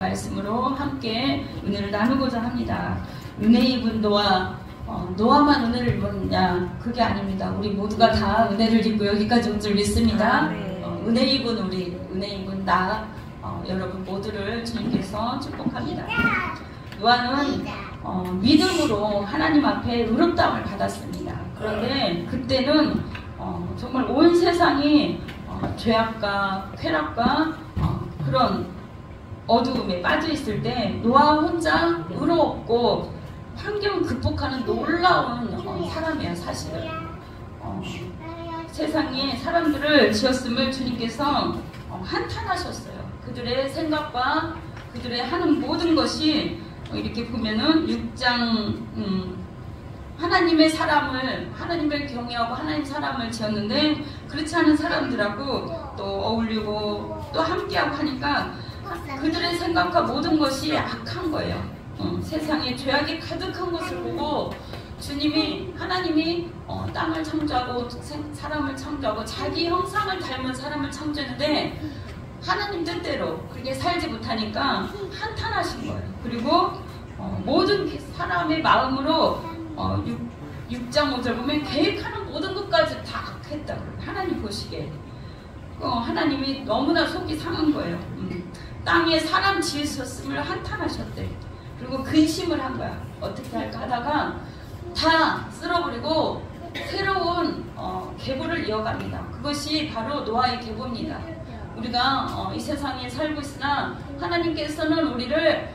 말씀으로 함께 은혜를 나누고자 합니다. 은혜 입은 노아, 노아만 은혜를 입었냐? 그게 아닙니다. 우리 모두가 다 은혜를 입고 여기까지 온 줄 믿습니다. 은혜 입은 우리, 은혜 입은 나, 여러분 모두를 주님께서 축복합니다. 노아는 믿음으로 하나님 앞에 의롭다함을 받았습니다. 그런데 그때는 정말 온 세상이 죄악과 쾌락과 그런 어두움에 빠져 있을 때 노아 혼자 의롭고 환경을 극복하는 놀라운 사람이에요. 사실은 세상에 사람들을 지었음을 주님께서 한탄하셨어요. 그들의 생각과 그들의 하는 모든 것이 이렇게 보면은 6장 하나님의 사람을, 하나님을 경외하고 하나님 사람을 지었는데 그렇지 않은 사람들하고 또 어울리고 또 함께하고 하니까 그들의 생각과 모든 것이 악한 거예요. 세상에 죄악이 가득한 것을 보고 주님이, 하나님이 땅을 창조하고 사람을 창조하고 자기 형상을 닮은 사람을 창조했는데 하나님 뜻대로 그렇게 살지 못하니까 한탄하신 거예요. 그리고 모든 사람의 마음으로 6장 5절 보면 계획하는 모든 것까지 다 악했다고 하나님 보시기에 하나님이 너무나 속이 상한 거예요. 땅에 사람 지으셨음을 한탄하셨대. 그리고 근심을 한 거야. 어떻게 할까 하다가 다 쓸어버리고 새로운 계보를 이어갑니다. 그것이 바로 노아의 계보입니다. 우리가 이 세상에 살고 있으나 하나님께서는 우리를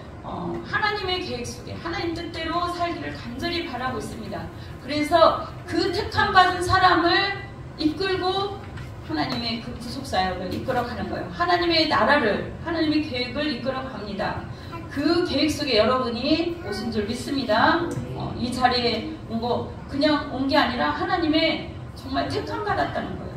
하나님의 계획 속에 하나님 뜻대로 살기를 간절히 바라고 있습니다. 그래서 그 택함 받은 사람을 이끌고 하나님의 그 구속사역을 이끌어가는 거예요. 하나님의 나라를, 하나님의 계획을 이끌어갑니다. 그 계획 속에 여러분이 오신 줄 믿습니다. 이 자리에 온 거 그냥 온 게 아니라 하나님의 정말 택함 받았다는 거예요.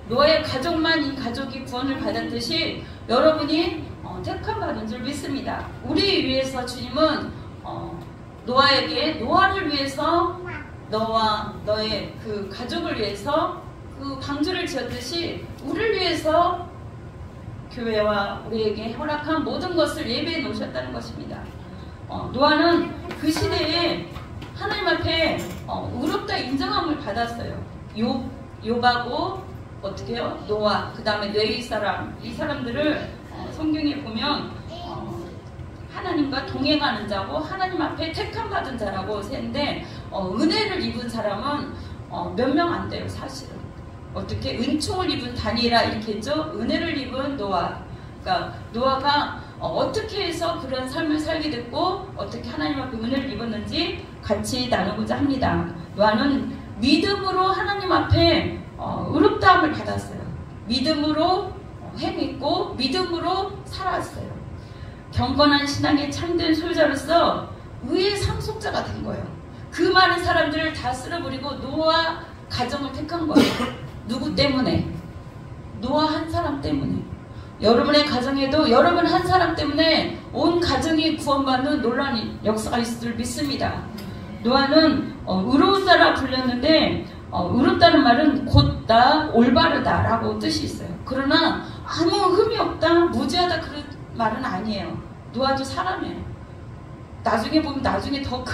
노아의 가족만 이 가족이 구원을 받았듯이 여러분이 택함 받은 줄 믿습니다. 우리 위해서 주님은 노아를 위해서 너와 너의 그 가족을 위해서 그 방주를 지었듯이 우리를 위해서 교회와 우리에게 허락한 모든 것을 예배해 놓으셨다는 것입니다. 노아는 그 시대에 하나님 앞에 의롭다 인정함을 받았어요. 욥하고 어떻게 해요? 노아, 그 다음에 뇌의 사람, 이 사람들을 성경에 보면 하나님과 동행하는 자고 하나님 앞에 택함 받은 자라고 세는데 은혜를 입은 사람은 몇 명 안 돼요. 사실은. 어떻게 은총을 입은 다니엘아 이렇게 했죠. 은혜를 입은 노아. 그러니까 노아가 어떻게 해서 그런 삶을 살게 됐고 어떻게 하나님 앞에 은혜를 입었는지 같이 나누고자 합니다. 노아는 믿음으로 하나님 앞에 의롭다함을 받았어요. 믿음으로 행했고 믿음으로 살았어요. 경건한 신앙의 참된 소유자로서 의의 상속자가 된 거예요. 그 많은 사람들을 다 쓸어버리고 노아 가정을 택한 거예요. 누구 때문에? 노아 한 사람 때문에. 여러분의 가정에도 여러분 한 사람 때문에 온 가정이 구원받는 놀라운 역사가 있을 줄 믿습니다. 노아는 의로운 자라 불렸는데 의롭다는 말은 곧다, 올바르다 라고 뜻이 있어요. 그러나 아무 흠이 없다, 무죄하다 그런 말은 아니에요. 노아도 사람이에요. 나중에 보면 나중에 더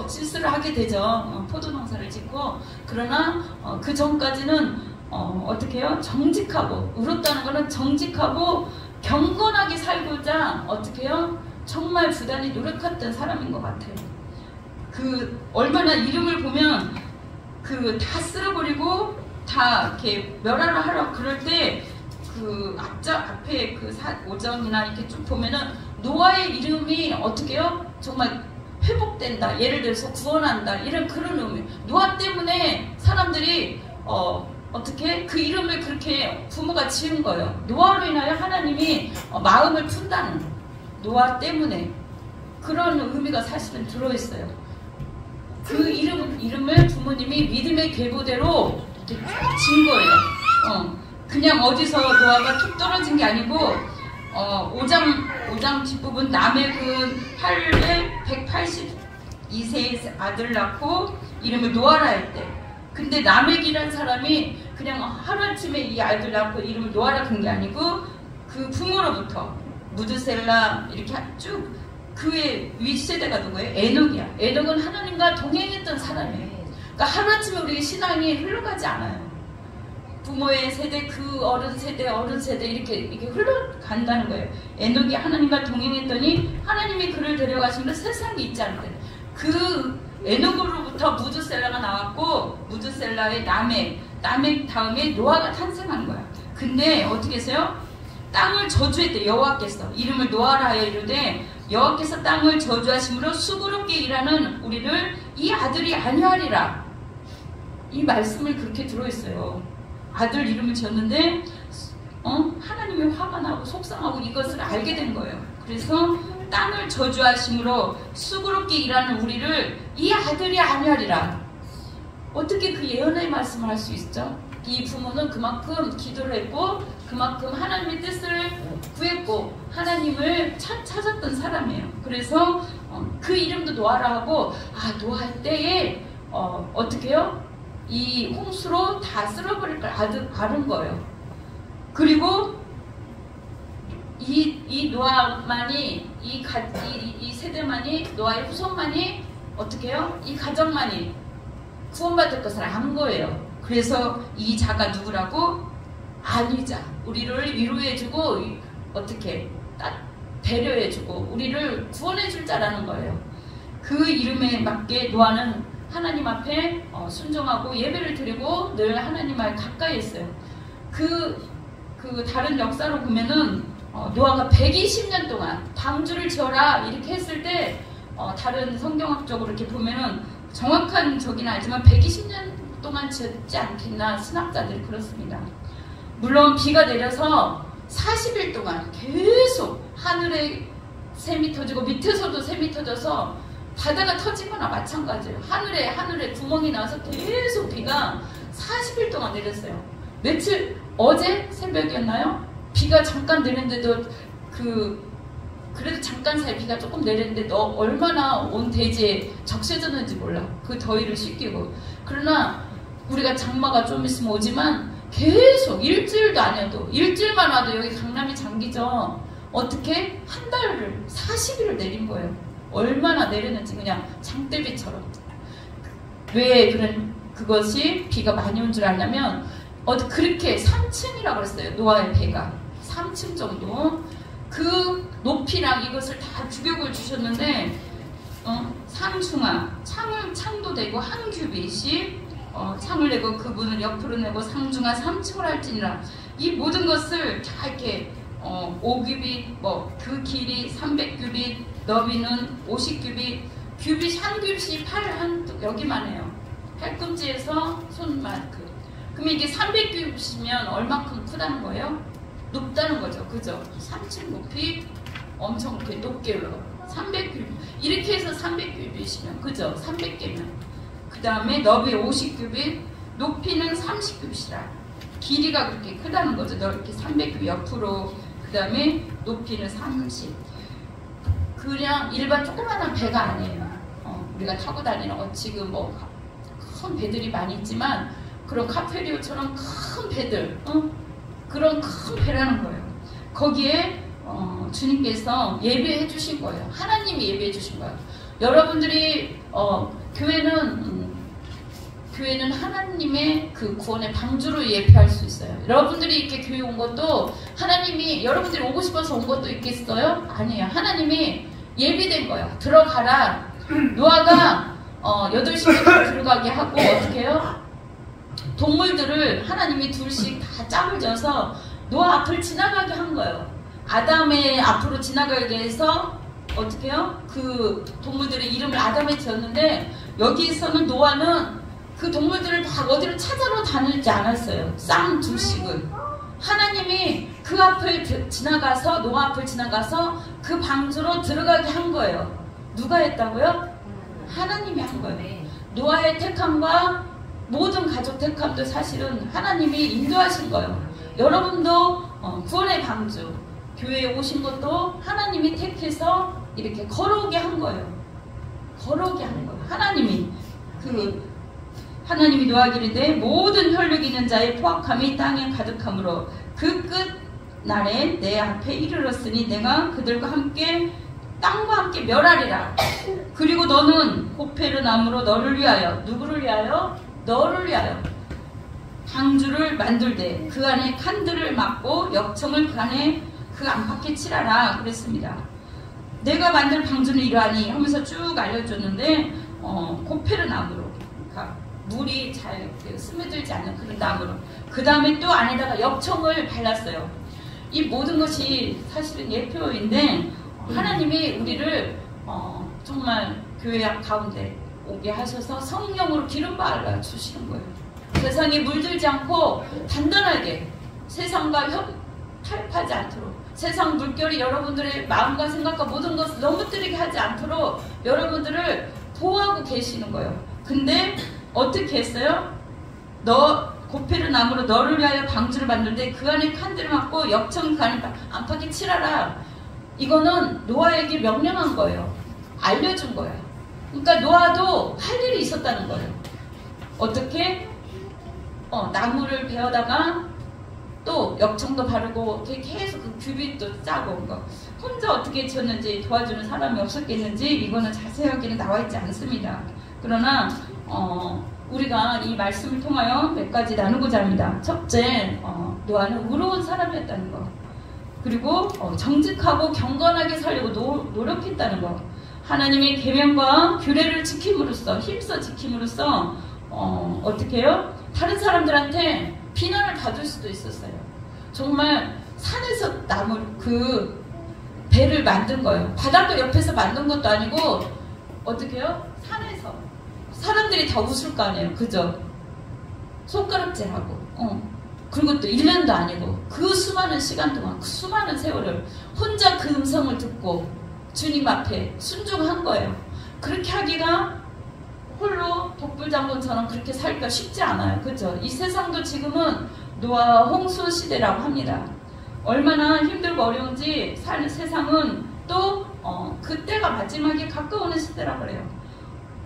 실수를 하게 되죠. 포도 농사를 짓고. 그러나 그 전까지는 어떻게 해요? 정직하고, 의롭다는 거는 정직하고 경건하게 살고자 어떻게 해요? 정말 부단히 노력했던 사람인 것 같아요. 그 얼마나 이름을 보면 그 다 쓸어버리고 다 이렇게 멸하라 하라 그럴 때 그 앞에 그 5장이나 이렇게 쭉 보면은 노아의 이름이 어떻게 해요? 정말 회복된다. 예를 들어서 구원한다. 이런 그런 의미. 노아 때문에 사람들이 어떻게 그 이름을 그렇게 부모가 지은 거예요. 노아로 인하여 하나님이 마음을 푼다는 노아 때문에 그런 의미가 사실은 들어있어요. 그 이름을 부모님이 믿음의 계보대로 진 거예요. 그냥 어디서 노아가 툭 떨어진 게 아니고 5장 뒷부분 남해군 182세의 아들 낳고 이름을 노아라 했대. 근데 남획이란 사람이 그냥 하루아침에 이 아이들 낳고 이름을 노아라 한 게 아니고 그 부모로부터 무드셀라 이렇게 쭉 그의 윗세대가 누구예요? 에녹이야. 에녹은 하나님과 동행했던 사람이에요. 그러니까 하루아침에 우리 신앙이 흘러가지 않아요. 부모의 세대, 그 어른 세대 이렇게 흘러간다는 거예요. 에녹이 하나님과 동행했더니 하나님이 그를 데려가시면 세상이 있지 않대. 그 에녹으로부터 무드셀라가 나왔고 무드셀라의 라멕 다음에 노아가 탄생한 거야. 근데 어떻게 했어요? 땅을 저주했대. 여호와께서 이름을 노아라 하여 이르되 여호와께서 땅을 저주하심으로 수고롭게 일하는 우리를 이 아들이 안위하리라. 이 말씀을 그렇게 들어있어요. 아들 이름을 지었는데 하나님이 화가 나고 속상하고 이것을 알게 된 거예요. 그래서 땅을 저주하심으로 수고롭게 일하는 우리를 이 아들이 안위하리라. 어떻게 그 예언의 말씀을 할 수 있죠? 이 부모는 그만큼 기도를 했고 그만큼 하나님의 뜻을 구했고 하나님을 찾았던 사람이에요. 그래서 그 이름도 노아라 하고 노아 때에 어떻게 해요? 이 홍수로 다 쓸어버릴 걸 아는 거예요. 그리고 이 노아만이 이 세대만이 노아의 후손만이 어떻게 해요? 이 가정만이 구원받을 것을 안 거예요. 그래서 이 자가 누구라고? 안위자. 우리를 위로해주고 어떻게 배려해주고 우리를 구원해줄 자라는 거예요. 그 이름에 맞게 노아는 하나님 앞에 순종하고 예배를 드리고 늘 하나님 말 가까이 했어요. 그 다른 역사로 보면은 노아가 120년 동안 방주를 지어라 이렇게 했을 때 다른 성경학적으로 이렇게 보면은 정확한 저기는 알지만 120년 동안 지었지 않겠나 신학자들이 그렇습니다. 물론 비가 내려서 40일 동안 계속 하늘에 샘이 터지고 밑에서도 샘이 터져서 바다가 터지거나 마찬가지예요. 하늘에 구멍이 나서 계속 비가 40일 동안 내렸어요. 며칠 어제 새벽이었나요? 비가 잠깐 내렸는데도 그래도 잠깐 사이 비가 조금 내렸는데 얼마나 온 대지에 적셔졌는지 몰라. 그 더위를 식히고. 그러나 우리가 장마가 좀 있으면 오지만 계속 일주일도 아니어도 일주일만 와도 여기 강남이 장기죠. 어떻게 한 달을 40일을 내린 거예요. 얼마나 내렸는지 그냥 장대비처럼. 왜 그것이 비가 많이 온 줄 알냐면 그렇게 3층이라고 그랬어요. 노아의 배가 3층 정도. 그 높이랑 이것을 다 규격을 주셨는데 상중하 창도 되고 한 규빗이 창을 내고 그분을 옆으로 내고 상중하 3층을 할지니라. 이 모든 것을 다 이렇게 5규빗 그 길이 300규빗 너비는 50규빗 규빗 한 규빗이 여기만 해요. 팔꿈치에서 손만큼. 그러면 이게 300규빗이면 얼마큼 크다는 거예요? 높다는 거죠. 그죠? 3층 높이 엄청 이렇게 높게 올라가. 300규빗. 이렇게 해서 300규빗이면 그죠? 300개면. 그 다음에 너비 50규빗, 높이는 30규빗이라. 길이가 그렇게 크다는 거죠. 이렇게 300규빗 옆으로. 그 다음에 높이는 30. 그냥 일반 조그마한 배가 아니에요. 우리가 타고 다니는 지금 큰 배들이 많이 있지만 그런 카페리오처럼 큰 배들, 그런 큰 배라는 거예요. 거기에 주님께서 예배해 주신 거예요. 하나님이 예배해 주신 거예요. 여러분들이 교회는 하나님의 그 구원의 방주로 예배할 수 있어요. 여러분들이 이렇게 교회 온 것도 하나님이 여러분들이 오고 싶어서 온 것도 있겠어요? 아니에요. 하나님이 예비된 거예요. 들어가라. 노아가 8시부터 들어가게 하고 어떻게 해요? 동물들을 하나님이 둘씩 다 짝을 져서 노아 앞을 지나가게 한 거예요. 아담의 앞으로 지나가게 해서 어떻게 해요? 그 동물들의 이름을 아담에 지었는데 여기서는 노아는 그 동물들을 다 어디로 찾아러 다니지 않았어요. 쌍 둘씩은. 하나님이 그 앞을 지나가서 노아 앞을 지나가서 그 방주로 들어가게 한 거예요. 누가 했다고요? 하나님이 한 거예요. 노아의 택함과 모든 가족 택함도 사실은 하나님이 인도하신 거예요. 여러분도 구원의 방주 교회에 오신 것도 하나님이 택해서 이렇게 걸어오게 한 거예요. 걸어오게 한 거예요. 하나님이 노하기를 내 모든 혈육 있는 자의 포악함이 땅에 가득함으로 그 끝 날에 내 앞에 이르렀으니 내가 그들과 함께 땅과 함께 멸하리라. 그리고 너는 고페르 나무로 너를 위하여, 누구를 위하여? 너를 위하여 방주를 만들되 그 안에 칸들을 막고 역청을 그 안에 그 안팎에 칠하라 그랬습니다. 내가 만든 방주는 이러하니 하면서 쭉 알려줬는데 고페르 나무로, 그러니까 물이 잘 스며들지 않는 그런 나무로, 그 다음에 또 안에다가 역청을 발랐어요. 이 모든 것이 사실은 예표인데 하나님이 우리를 정말 교회 가운데 오게 하셔서 성령으로 기름 발라 주시는 거예요. 세상에 물들지 않고 단단하게 세상과 타협하지 않도록, 세상 물결이 여러분들의 마음과 생각과 모든 것을 넘어뜨리게 하지 않도록 여러분들을 보호하고 계시는 거예요. 근데 어떻게 했어요? 고페르 나무로 너를 위하여 방주를 만들되 그 안에 칸들을 막고 역청 그 안에 안팎에 칠하라. 이거는 노아에게 명령한 거예요. 알려준 거예요. 그러니까 노아도 할 일이 있었다는 거예요. 어떻게? 나무를 베어다가 또 역청도 바르고 계속 그 규빗도 짜고 혼자 어떻게 지었는지 도와주는 사람이 없었겠는지 이거는 자세하게는 나와 있지 않습니다. 그러나 우리가 이 말씀을 통하여 몇 가지 나누고자 합니다. 첫째, 노아는 의로운 사람이었다는 거. 그리고 정직하고 경건하게 살려고 노력했다는 거. 하나님의 계명과 규례를 지킴으로써, 힘써 지킴으로써 어떻게 해요? 다른 사람들한테 비난을 받을 수도 있었어요. 정말 산에서 그 배를 만든 거예요. 바닷가 옆에서 만든 것도 아니고 어떻게 해요? 산에서 사람들이 다 웃을 거 아니에요. 그죠? 손가락질하고 그리고 또 1년도 아니고 그 수많은 시간 동안, 그 수많은 세월을 혼자 그 음성을 듣고 주님 앞에 순종한 거예요. 그렇게 하기가 홀로 독불장군처럼 그렇게 살기가 쉽지 않아요. 그죠? 이 세상도 지금은 노아 홍수 시대라고 합니다. 얼마나 힘들고 어려운지 사는 세상은 또 그때가 마지막에 가까우는 시대라고 그래요.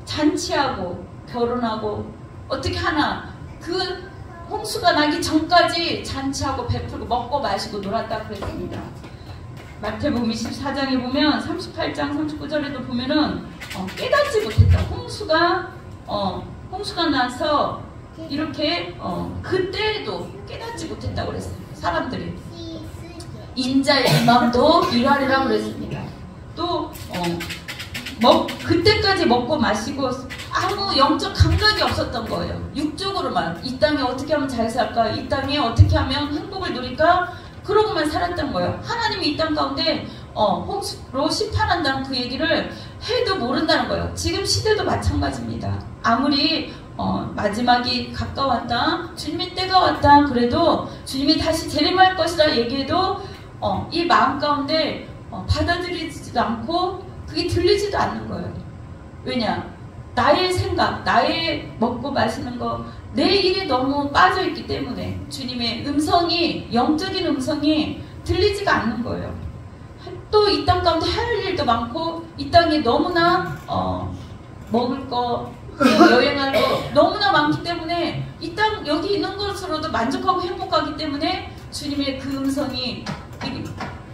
잔치하고 결혼하고 어떻게 하나, 그 홍수가 나기 전까지 잔치하고 베풀고 먹고 마시고 놀았다 그랬습니다. 마태복음 24장에 보면 38장 39절에도 보면은 깨닫지 못했다. 홍수가 나서 이렇게 그때에도 깨닫지 못했다고 그랬어요. 사람들이 인자의 마음도 이러하리라고 그랬습니다. 또 그때까지 먹고 마시고 아무 영적 감각이 없었던 거예요. 육적으로만 이 땅에 어떻게 하면 잘 살까, 이 땅에 어떻게 하면 행복을 누릴까, 그러고만 살았던 거예요. 하나님이 이 땅 가운데 홍수로 심판한다는 그 얘기를 해도 모른다는 거예요. 지금 시대도 마찬가지입니다. 아무리 마지막이 가까웠다, 주님의 때가 왔다 그래도, 주님이 다시 재림할 것이라 얘기해도 이 마음 가운데 받아들이지도 않고 그게 들리지도 않는 거예요. 왜냐? 나의 생각, 나의 먹고 마시는 거, 내 일에 너무 빠져있기 때문에 주님의 음성이, 영적인 음성이 들리지가 않는 거예요. 또 이 땅 가운데 할 일도 많고 이 땅에 너무나 먹을 거, 여행할 거 너무나 많기 때문에 이 땅 여기 있는 것으로도 만족하고 행복하기 때문에 주님의 그 음성이,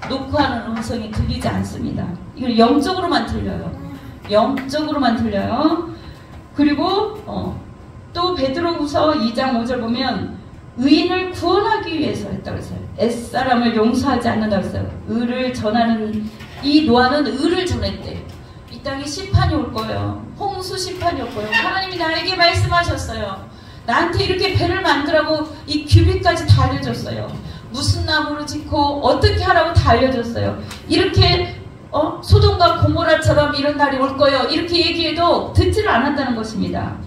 녹화하는 음성이 들리지 않습니다. 이걸 영적으로만 들려요. 영적으로만 들려요. 그리고 또 베드로후서 2장 5절 보면 의인을 구원하기 위해서 했다고 했어요. 옛사람을 용서하지 않는다고 했어요. 의를 전하는, 이 노아는 의를 전했대. 이 땅에 심판이 올 거예요. 홍수 심판이 올 거예요. 하나님이 나에게 말씀하셨어요. 나한테 이렇게 배를 만들라고 이 규빗까지 다 알려줬어요. 무슨 나무로 짓고 어떻게 하라고 다 알려줬어요. 이렇게 소돔과 고모라처럼 이런 날이 올 거예요. 이렇게 얘기해도 듣지를 않았다는 것입니다.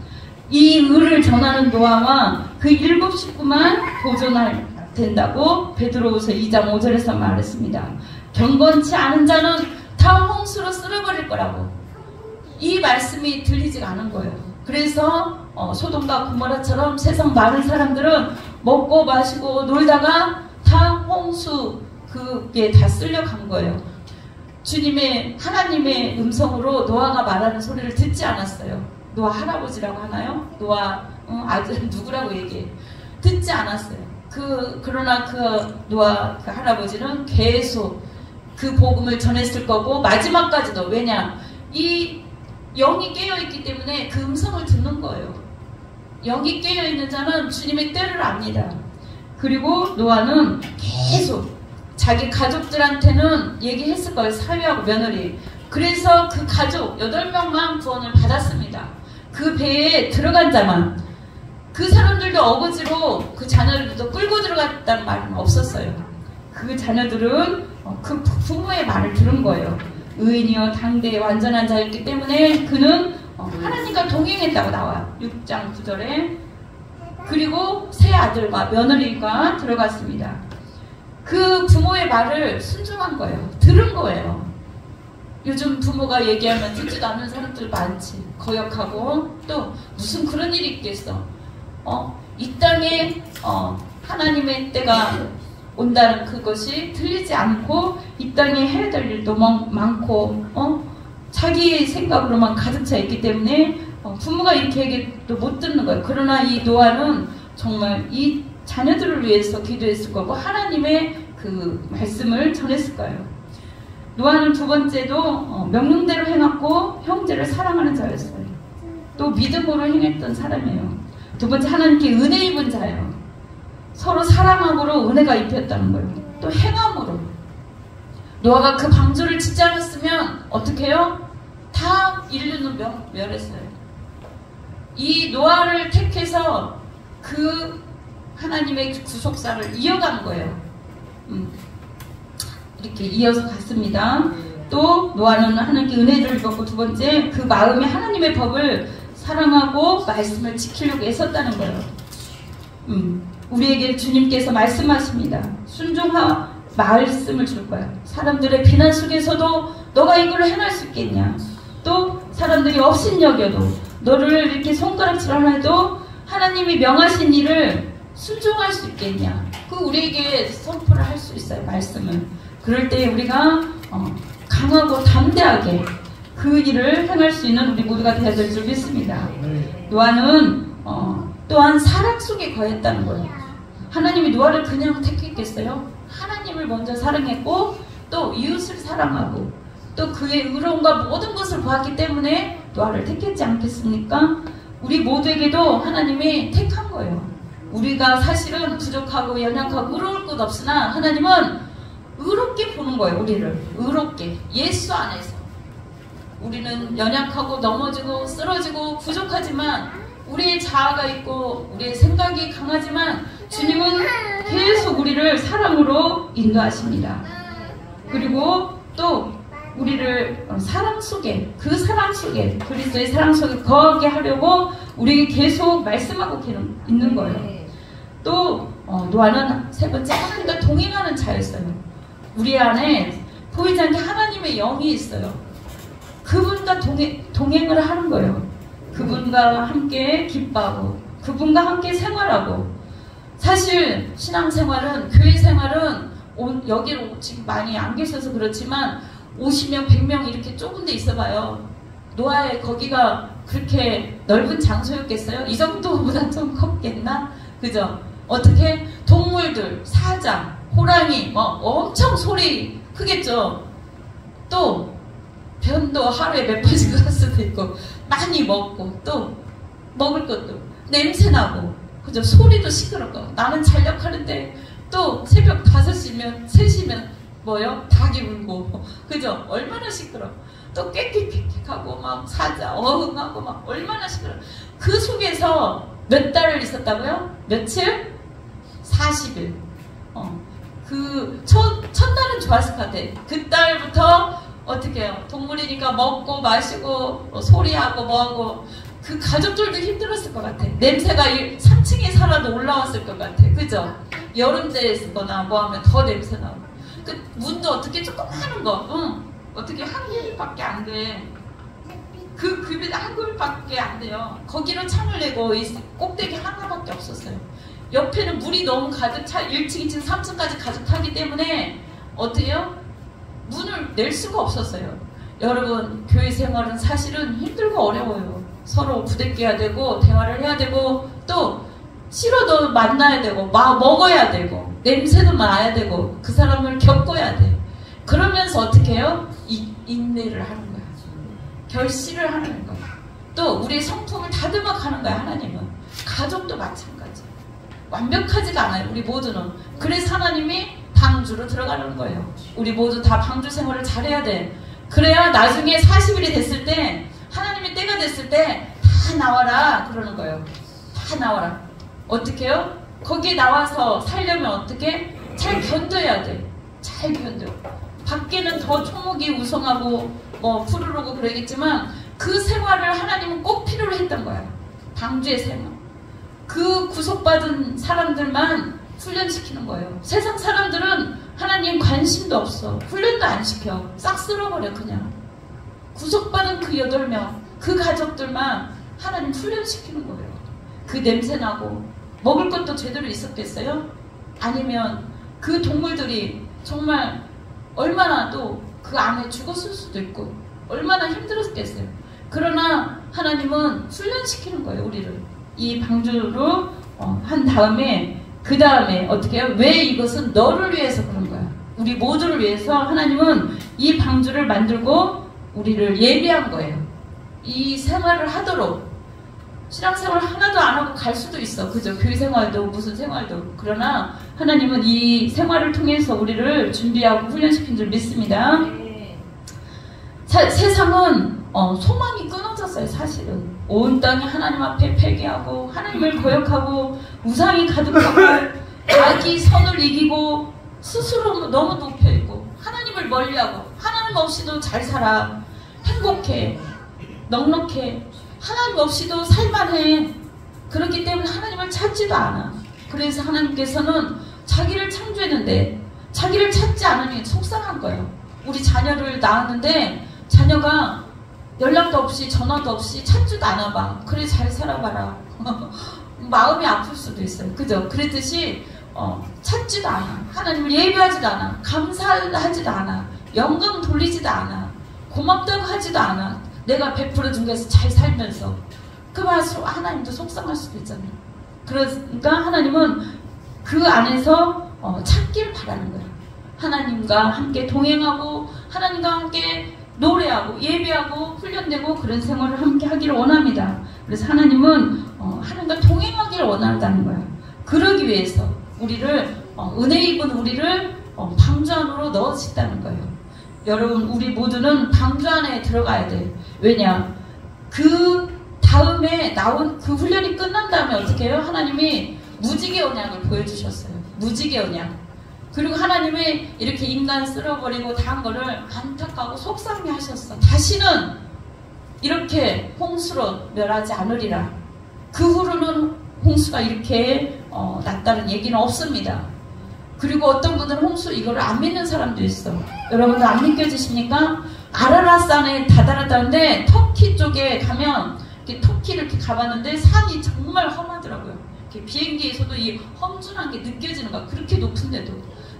이 의를 전하는 노아와 그 7 식구만 보존할 된다고 베드로후서 2장 5절에서 말했습니다. 경건치 않은 자는 다 홍수로 쓸어버릴 거라고. 이 말씀이 들리지가 않은 거예요. 그래서 소돔과 고모라처럼 세상 많은 사람들은 먹고 마시고 놀다가 다 홍수 그게 다 쓸려간 거예요. 주님의, 하나님의 음성으로 노아가 말하는 소리를 듣지 않았어요. 노아 할아버지라고 하나요? 노아 아들 누구라고 얘기해. 듣지 않았어요. 그러나 노아 그 할아버지는 계속 그 복음을 전했을 거고 마지막까지도. 왜냐? 이 영이 깨어있기 때문에 그 음성을 듣는 거예요. 영이 깨어있는 자는 주님의 때를 압니다. 그리고 노아는 계속 자기 가족들한테는 얘기했을 거예요. 사위하고 며느리. 그래서 그 가족 8명만 구원을 받았습니다. 그 배에 들어간 자만. 그 사람들도 어거지로 그 자녀들도 끌고 들어갔다는 말은 없었어요. 그 자녀들은 그 부모의 말을 들은 거예요. 의인이요 당대의 완전한 자였기 때문에 그는 하나님과 동행했다고 나와요. 6장 9절에. 그리고 세 아들과 며느리가 들어갔습니다. 그 부모의 말을 순종한 거예요. 들은 거예요. 요즘 부모가 얘기하면 듣지도 않는 사람들 많지. 거역하고 또 무슨 그런 일이 있겠어. 이 땅에 하나님의 때가 온다는 그것이 들리지 않고 이 땅에 해야 될 일도 많고 자기 생각으로만 가득 차 있기 때문에 부모가 이렇게 얘기도 못 듣는 거예요. 그러나 이 노아는 정말 이 자녀들을 위해서 기도했을 거고 하나님의 그 말씀을 전했을 거예요. 노아는 두 번째도 명령대로 행했고 형제를 사랑하는 자였어요. 또 믿음으로 행했던 사람이에요. 두 번째 하나님께 은혜 입은 자예요. 서로 사랑함으로 은혜가 입혔다는 거예요. 또 행함으로. 노아가 그 방주를 짓지 않았으면 어떻게 해요? 다 인류는 멸했어요. 이 노아를 택해서 그 하나님의 구속사를 이어간 거예요. 이렇게 이어서 갔습니다. 또 노아는 하나님께 은혜를 입었고 두 번째 그 마음에 하나님의 법을 사랑하고 말씀을 지키려고 애썼다는 거예요. 우리에게 주님께서 말씀하십니다. 순종하 말씀을 줄 거야. 사람들의 비난 속에서도 너가 이걸 해낼 수 있겠냐. 또 사람들이 업신여겨도 너를 이렇게 손가락질 안 해도 하나님이 명하신 일을 순종할 수 있겠냐. 그 우리에게 선포를 할 수 있어요. 말씀을. 그럴 때 우리가 강하고 담대하게 그 일을 행할 수 있는 우리 모두가 되어야 될 줄 믿습니다. 노아는 또한 사랑 속에 거했다는 거예요. 하나님이 노아를 그냥 택했겠어요? 하나님을 먼저 사랑했고 또 이웃을 사랑하고 또 그의 의로움과 모든 것을 보았기 때문에 노아를 택했지 않겠습니까? 우리 모두에게도 하나님이 택한 거예요. 우리가 사실은 부족하고 연약하고 의로울 것 없으나 하나님은 의롭게 보는 거예요. 우리를 의롭게 예수 안에서. 우리는 연약하고 넘어지고 쓰러지고 부족하지만 우리의 자아가 있고 우리의 생각이 강하지만 주님은 계속 우리를 사랑으로 인도하십니다. 그리고 또 우리를 사랑 속에 그 사랑 속에 그리스도의 사랑 속에 거하게 하려고 우리에게 계속 말씀하고 있는 거예요. 또 노아는 세 번째 하나님과 동행하는 자였어요. 우리 안에 보이지 않게 하나님의 영이 있어요. 그분과 동행을 하는 거예요. 그분과 함께 기뻐하고 그분과 함께 생활하고. 사실 신앙생활은 교회 생활은 여기로 지금 많이 안 계셔서 그렇지만 50명 100명 이렇게 좁은 데 있어봐요. 노아의 거기가 그렇게 넓은 장소였겠어요? 이 정도보다 좀 컸겠나? 그죠? 어떻게 동물들 사자 호랑이 엄청 소리 크겠죠. 또 변도 하루에 몇 번씩 갈 수도 있고 많이 먹고 또 먹을 것도 냄새나고 그죠? 소리도 시끄럽고 나는 잔력하는데 또 새벽 5시면 3시면 뭐요? 닭이 울고 그죠? 얼마나 시끄러워. 또 꽥꽥하고 막 사자 어흥하고 막 얼마나 시끄러워. 그 속에서 몇 달을 있었다고요? 며칠? 40일. 그 첫날은 좋았을 것 같아. 그 달부터 어떻게 해요? 동물이니까 먹고 마시고 소리하고 뭐하고 그 가족들도 힘들었을 것 같아. 냄새가 3층에 살아도 올라왔을 것 같아. 그죠? 여름대에 있거나 뭐하면 더 냄새나고 그 문도 어떻게 조그마한 거 어떻게 한 그릇밖에 안 돼. 그 그릇 한 그릇밖에 안 돼요. 거기로 창을 내고 꼭대기 하나밖에 없었어요. 옆에는 물이 너무 가득 차 1층, 2층, 3층까지 가득 차기 때문에 어떻게 해요? 문을 낼 수가 없었어요. 여러분 교회 생활은 사실은 힘들고 어려워요. 서로 부대껴야 되고 대화를 해야 되고 또 싫어도 만나야 되고 먹어야 되고 냄새도 나야 되고 그 사람을 겪어야 돼. 그러면서 어떻게 해요? 인내를 하는 거야. 결실을 하는 거야. 또 우리의 성품을 다듬어가는 거야. 하나님은. 가족도 마찬가지. 완벽하지가 않아요. 우리 모두는. 그래서 하나님이 방주로 들어가는 거예요. 우리 모두 다 방주 생활을 잘해야 돼. 그래야 나중에 40일이 됐을 때 하나님의 때가 됐을 때 다 나와라 그러는 거예요. 다 나와라. 어떻게 해요? 거기에 나와서 살려면 어떻게? 잘 견뎌야 돼. 잘 견뎌. 밖에는 더 초목이 우성하고 푸르르고 그러겠지만 그 생활을 하나님은 꼭 필요로 했던 거야. 방주의 생활. 그 구속받은 사람들만 훈련시키는 거예요. 세상 사람들은 하나님 관심도 없어. 훈련도 안 시켜. 싹 쓸어버려 그냥. 구속받은 그 8명, 그 가족들만 하나님 훈련시키는 거예요. 그 냄새나고 먹을 것도 제대로 있었겠어요? 아니면 그 동물들이 정말 얼마나 또 그 안에 죽었을 수도 있고 얼마나 힘들었겠어요. 그러나 하나님은 훈련시키는 거예요. 우리를. 이 방주로 한 다음에 그 다음에 어떻게 해요? 왜 이것은 너를 위해서 그런 거야. 우리 모두를 위해서 하나님은 이 방주를 만들고 우리를 예비한 거예요. 이 생활을 하도록. 신앙생활 하나도 안 하고 갈 수도 있어. 그죠? 교회생활도 무슨 생활도. 그러나 하나님은 이 생활을 통해서 우리를 준비하고 훈련시킨 줄 믿습니다. 세상은 소망이 끊어졌어요. 사실은. 온 땅이 하나님 앞에 회개하고 하나님을 거역하고 우상이 가득하고 자기 선을 이기고 스스로 너무 높여있고 하나님을 멀리하고 하나님 없이도 잘 살아. 행복해. 넉넉해. 하나님 없이도 살만해. 그렇기 때문에 하나님을 찾지도 않아. 그래서 하나님께서는 자기를 창조했는데 자기를 찾지 않으니 속상한 거예요. 우리 자녀를 낳았는데 자녀가 연락도 없이 전화도 없이 찾지도 않아 봐. 그래 잘 살아봐라. 마음이 아플 수도 있어요. 그죠? 그랬듯이 찾지도 않아. 하나님을 예배하지도 않아. 감사하지도 않아. 영광 돌리지도 않아. 고맙다고 하지도 않아. 내가 베풀어 준 것에서 잘 살면서. 그 말씀 하나님도 속상할 수도 있잖아요. 그러니까 하나님은 그 안에서 찾기를 바라는 거예요. 하나님과 함께 동행하고 하나님과 함께 노래하고 예배하고 훈련되고 그런 생활을 함께 하기를 원합니다. 그래서 하나님은 하나님과 동행하기를 원한다는 거예요. 그러기 위해서 우리를 은혜 입은 우리를 방주 안으로 넣으신다는 거예요. 여러분 우리 모두는 방주 안에 들어가야 돼. 왜냐? 그 다음에 나온 그 훈련이 끝난 다음에 어떻게 해요? 하나님이 무지개 언약을 보여주셨어요. 무지개 언약. 그리고 하나님이 이렇게 인간 쓸어버리고 다 한 거를 안타까워 속상해 하셨어. 다시는 이렇게 홍수로 멸하지 않으리라. 그 후로는 홍수가 이렇게 났다는 얘기는 없습니다. 그리고 어떤 분들은 홍수 이거를 안 믿는 사람도 있어. 여러분들 안 믿겨지십니까? 아라라산에 다다랐다는데 터키 쪽에 가면 터키를 이렇게 가봤는데 산이 정말 험하더라고요. 이렇게 비행기에서도 이 험준한 게 느껴지는 거야. 그렇게 높은데도.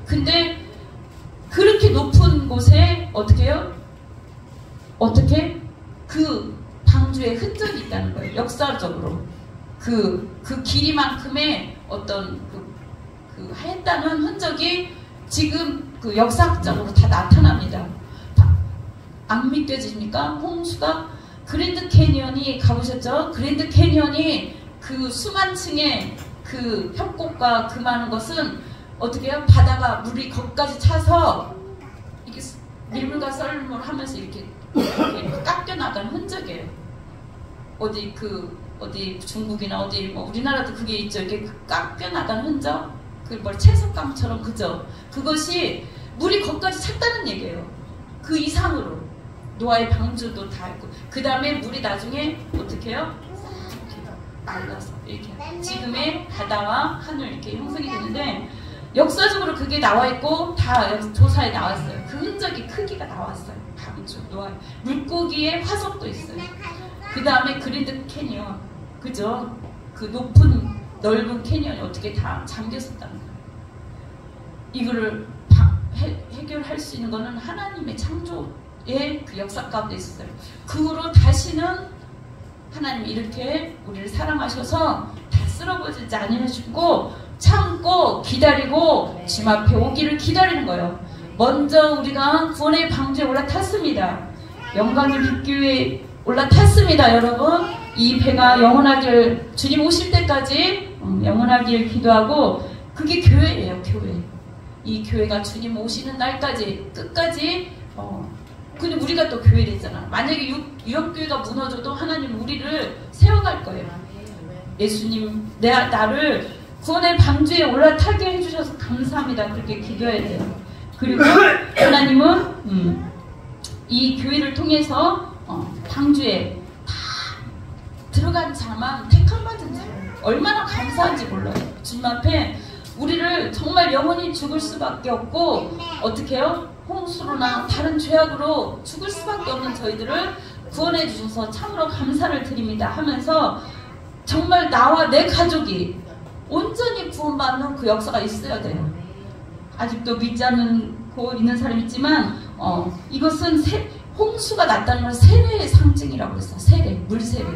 근데 그렇게 높은 곳에 어떻게 해요? 어떻게? 그 방주에 흔적이 있다는 거예요. 역사적으로. 그 길이만큼의 어떤 했다는 흔적이 지금 그 역사적으로 다 나타납니다. 안 믿겨집니까? 홍수가 그랜드 캐니언이 가보셨죠? 그랜드 캐니언이 그 수만 층의 그 협곡과 그 많은 것은 어떻게 해요? 바다가 물이 거기까지 차서 이렇게 밀물과 썰물 하면서 이렇게 깎여 나가는 흔적이에요. 어디 중국이나 어디 우리나라도 그게 있죠. 이렇게 깎여 나가는 흔적. 그 채석강처럼 그죠? 그것이 물이 거기까지 찼다는 얘기예요. 그 이상으로 노아의 방주도 다 있고 그 다음에 물이 나중에 어떻게 해요? 이렇게 말라서 이렇게 지금의 바다와 하늘 이렇게 형성이 되는데 역사적으로 그게 나와 있고 다 조사에 나왔어요. 그 흔적이 크기가 나왔어요. 방주 노아 물고기의 화석도 있어요. 그 다음에 그랜드 캐니언 그죠? 그 높은 넓은 캐니언이 어떻게 다 잠겼었다는 거예요. 이거를 해결할 수 있는 거는 하나님의 창조의 그 역사 가운데 있었어요. 그 후로 다시는 하나님이 이렇게 우리를 사랑하셔서 다시 쓰러지지 아니하시고 참고 기다리고 주님 앞에 오기를 기다리는 거예요. 먼저 우리가 구원의 방주에 올라탔습니다. 영광의 빛교회에 올라탔습니다. 여러분, 이 배가 영원하길, 주님 오실 때까지 영원하길 기도하고, 그게 교회예요. 교회. 이 교회가 주님 오시는 날까지 끝까지 근데 우리가 또 교회이잖아. 만약에 유역교회가 무너져도 하나님 우리를 세워갈 거예요. 예수님 나를 구원의 방주에 올라타게 해주셔서 감사합니다. 그렇게 기도해야 돼요. 그리고 하나님은 이 교회를 통해서 방주에 다 들어간 자만 택함받은 자, 얼마나 감사한지 몰라요. 주님 앞에 우리를 정말 영원히 죽을 수밖에 없고, 어떻게 해요? 홍수로나 다른 죄악으로 죽을 수밖에 없는 저희들을 구원해 주셔서 참으로 감사를 드립니다 하면서, 정말 나와 내 가족이 온전히 구원받는 그 역사가 있어야 돼요. 아직도 믿지 않고 있는 사람이 있지만 이것은 홍수가 났다는 건 세례의 상징이라고 했어요. 세례, 물세례.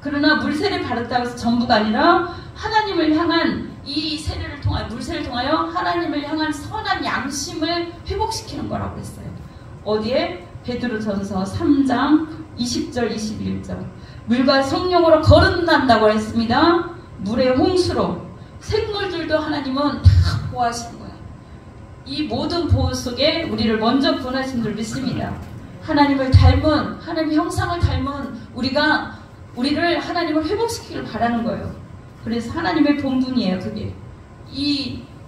그러나 물세례 받았다고 해서 전부가 아니라 하나님을 향한 이 세례를 통하여, 물세례를 통하여 하나님을 향한 선한 양심을 회복시키는 거라고 했어요. 어디에? 베드로전서 3장 20절 21절. 물과 성령으로 거듭난다고 했습니다. 물의 홍수로 생물들도 하나님은 다 보호하시는 거예요. 이 모든 보호 속에 우리를 먼저 구원하신 줄 믿습니다. 하나님을 닮은, 하나님의 형상을 닮은 우리를 하나님을 회복시키길 바라는 거예요. 그래서 하나님의 본분이에요. 그게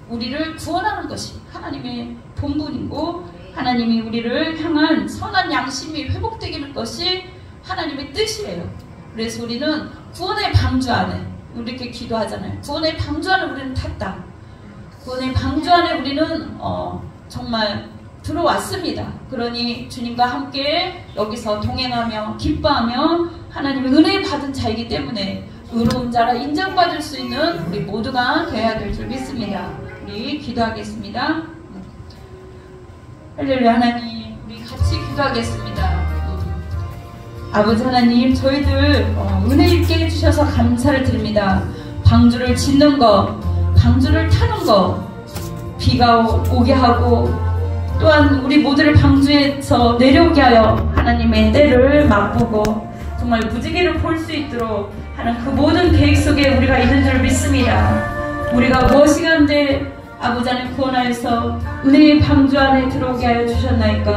우리를 구원하는 것이 하나님의 본분이고, 하나님이 우리를 향한 선한 양심이 회복되기는 것이 하나님의 뜻이에요. 그래서 우리는 구원의 방주 안에, 이렇게 기도하잖아요. 구원의 방주 안에 우리는 탔다. 구원의 방주 안에 우리는 정말 들어왔습니다. 그러니 주님과 함께 여기서 동행하며 기뻐하며 하나님의 은혜 받은 자이기 때문에 의로운 자라 인정받을 수 있는 우리 모두가 되어야 될 줄 믿습니다. 우리 기도하겠습니다. 할렐루야. 하나님, 우리 같이 기도하겠습니다. 아버지 하나님, 저희들 은혜 있게 해주셔서 감사를 드립니다. 방주를 짓는 거, 방주를 타는 거, 비가 오게 하고 또한 우리 모두를 방주에서 내려오게 하여 하나님의 때를 맛보고 정말 무지개를 볼 수 있도록 하는 그 모든 계획 속에 우리가 있는 줄 믿습니다. 우리가 무엇이간데 아버지 안에 구원하여서 은혜의 방주 안에 들어오게 하여 주셨나이까.